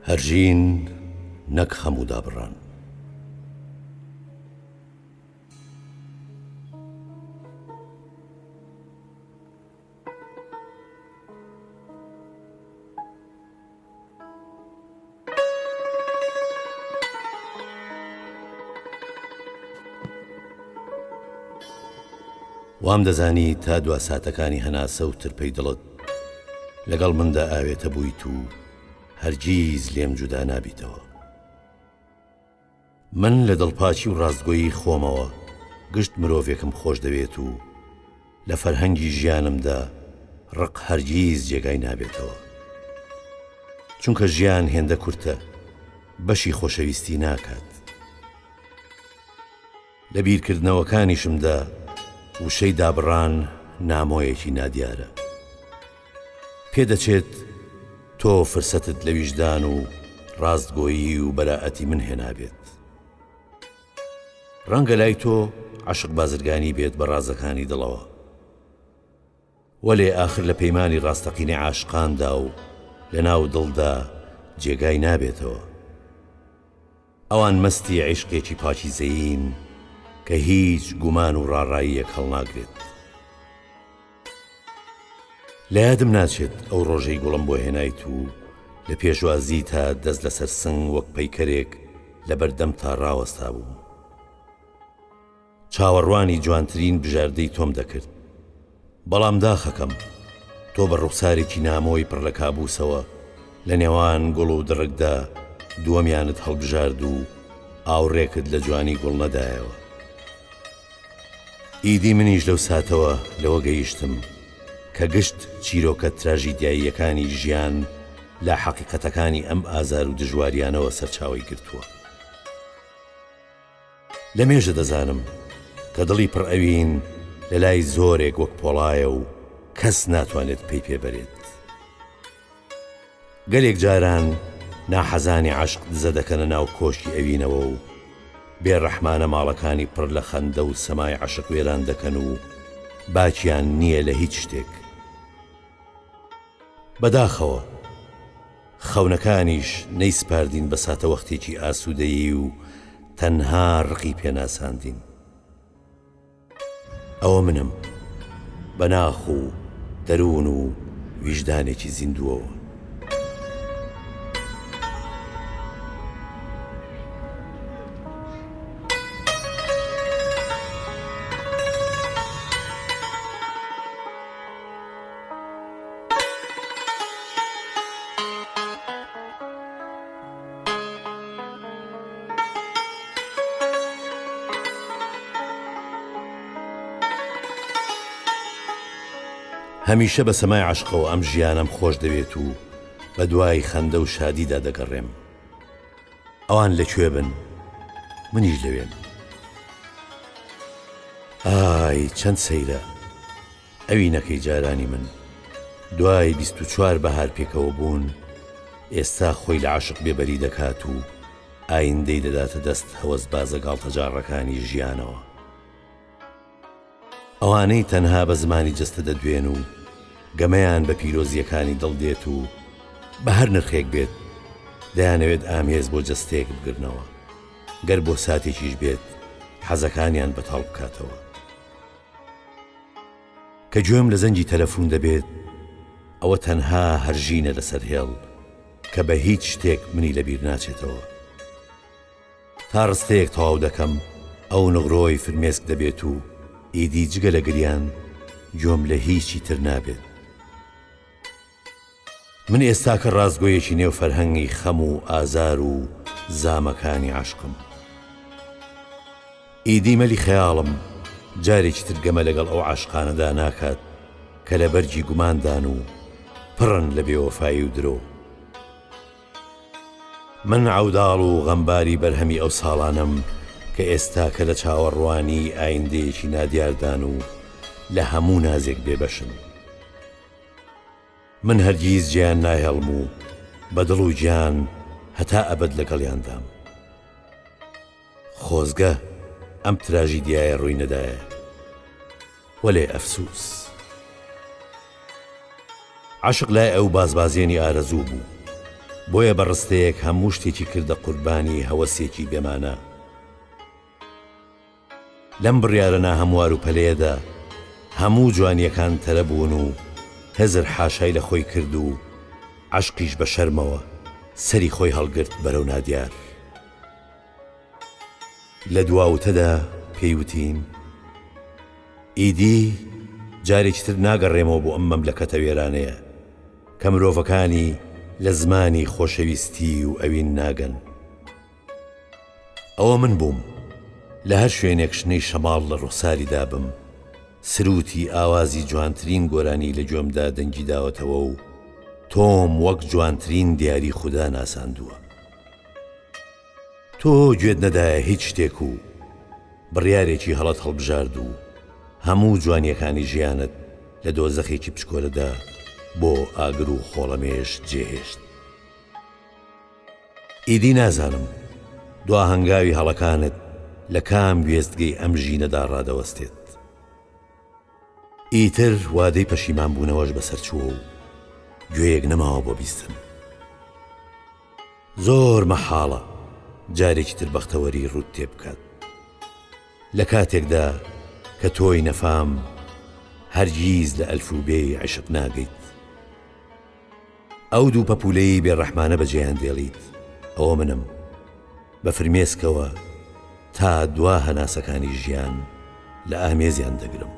هەرژین نەک هەموو دابڕان. وام دەزانی تا دوا ساتەکانی هەناسە و ترپەی دڵت لەگەڵ مندا ئاوێتە بوویت و هەرگیز لێم جودا نابیتەوە. من لە دڵپاچی و ڕاستگۆیی خۆمەوە گشت مرۆڤێکم خۆش دەوێت و لە فەرهەنگی ژیانمدا ڕق هەرگیز جێگای نابێتەوە. چونکە ژیان هێندە کورتە، بەشی خۆشەویستی ناکات. لە بیرکردنەوەکانیشمدا وشەی دابڕان نامۆیەکی نادیارە. پێدەچێت تۆ فرسەتت لە ویژدان و ڕاستگۆیی و بەراعەتی من هێنابێت. ڕەنگە لای تۆ عەشق بازرگانی بێت بە ڕازەکانی دڵەوە، وەلێ ئاخر لە پەیمانی ڕاستەقینەی عاشقاندا و لە ناو دڵدا جێگای نابێتەوە. ئەوان مەستی عیشقێکی پاکیزەیین کە هیچ گومان و ڕاڕاییەک هەڵناگرێت. لە یادم ناچێت ئەو ڕۆژەی گوڵم بۆ هێنایت و لە پێشوازی تا دەست لەسەر سنگ وەک پەیکەرێک لە بەردەم تا ڕاوەستا بووم. چاوەڕوانی جوانترین بژاردەی تۆم دەکرد، بەڵام داخەکەم تۆ بە ڕوخسارێکی نامۆی پڕ لە کابوسەوە لە نێوان گوڵ و دڕکدا دووەمیانت هەڵبژارد و ئاوڕێکت لە جوانی گوڵ نەدایەوە. ئیدی منیش لەو ساتەوە لەوە گەیشتم کە گشت چیرۆکە تراژیدیاییەکانی ژیان لە حەقیقەتەکانی ئەم ئازار و دژواریانەوە سەرچاوەی گرتووە. لە مێژە دەزانم کە دڵی پڕ ئەوین لە لای زۆرێک وەک پۆڵایە و کەس ناتوانێت پێی پێبەرێت. گەلێک جاران ناحەزانی عەشق دزە دەکەنە ناو کۆشی ئەوینەوە و بێڕەحمانە ماڵەکانی پڕ لە خەندە و سەمای عەشق وێران دەکەن و باکیان نییە لە هیچ شتێک. بەداخەوە خەونەکانیش نەیسپاردین بە ساتە وەختێکی ئاسوودەیی و تەنها ڕقی پێناساندین. ئەوە منم بە ناخ و دەروون و ویژدانێکی زیندووەوە. هەمیشە بە سەمای عەشقەوە ئەم ژیانم خۆش دەوێت و بە دوای خەندە و شادیدا دەگەڕێم. ئەوان لەکوێ بن، منیش لەوێم. ئای چەند سەیرە ئەوینەکەی جارانی من، دوای 24 بەهار پێکەوە بوون ئێستا خۆی لە عەشق بێبەری دەکات و ئایندەی دەداتە دەست هەوەس بازە گاڵتەجاڕەکانی ژیانەوە. ئەوانەی تەنها بە زمانی جستە دەدوێن و گەمەیان بە پیرۆزیەکانی دڵ دێت و بە هەر نرخێک بێت دەیانەوێت ئامێز بۆ جستەیەک بگرنەوە، گەر بۆ ساتێکیش بێت حەزەکانیان بەتاڵ بکاتەوە. کە گوێم لە زەنگی تەلەفۆن دەبێت ئەوە تەنها هەرژینە لەسەر هێڵ کە بە هیچ شتێک منی لەبیر ناچێتەوە. تا ڕستەیەک تەواو دەکەم ئەو نغڕۆی فرمێسک دەبێت و ئیدی جگە لە گریان گوێم لە هیچی تر نابێت. من ئێستا کە ڕاستگۆیەکی نێو فەرهەنگی خەم و ئازار و زامەکانی عەشقم. ئیدی مەلی خەیاڵم جارێکی تر گەمە لەگەڵ ئەو عاشقانەدا ناکات کە لە بەرجی گوماندان و پڕن لە بێوەفایی و درۆ. من عەوداڵ و غەمباری بەرهەمی ئەو ساڵانم کە ئێستا کە لە چاوەڕوانی ئایندەیەکی نادیاردان و لە هەموو نازێک بێبەشن. من هەرگیز گیان ناهێڵم و بە دڵ و گیان هەتا ئەبەد لەگەڵیاندام. خۆزگە ئەم تراژیدیایە ڕووی نەدایە، وەلێ ئەفسوس. عەشق لای ئەو بازبازێنی ئارەزوو بوو، بۆیە بەڕستەیەک هەموو شتێکی کردە قوربانی هەوەسێکی بێمانە. لەم بڕیارە ناهەموار و پەلەیەدا هەموو جوانیەکان تەرە بوون و هەزر حاشای لە خۆی کرد و عەشقیش بە شەرمەوە سەری خۆی هەڵگرت بەرەو نادیار. لە دواوتەدا پێیوتیم ئیدی جارێکی تر ناگەڕێمەوە بۆ ئەم مەملەکەتە وێرانەیە کە مرۆڤەکانی لە زمانی خۆشەویستی و ئەوین ناگەن. ئەوە من بووم لە هەر شوێنێک شنەی شەماڵ لە ڕوخساری دابم، سروتی ئاوازی جوانترین گۆرانی لە گوێمدا دەنگی داوەتەوە و تۆم وەک جوانترین دیاری خوددا ناساندووە. تۆ گوێت نەدایە هیچ شتێک و بڕیارێکی هەڵەت هەڵبژارد و هەموو جوانیەکانی ژیانت لە دۆزەخێکی پشکۆلەدا بۆ ئاگر و خۆڵەمێش جێهێشت. ئیدی نازانم دوا هەنگاوی هەڵەکانت لە کام وێستگەی ئەم ژینەدا ڕادەوەستێت. ئیتر وادەی پەشیمان بوونەوەش بەسەر چووە و گوێیەک نەماوە بۆ بیستن. زۆر مەحاڵە جارێکی تر بەختەوەری ڕوود تێ بکات لە کاتێکدا کە تۆی نەفام هەرگیز لە ئەلفوبێی عیشق ناگەیت. ئەو دوو پەپولەی بێڕەحمانە بەجێیان دێڵیت، ئەوە منم بە فرمێسکەوە تا دوا هەناسەکانی ژیان لە ئامێزیان دەگرم.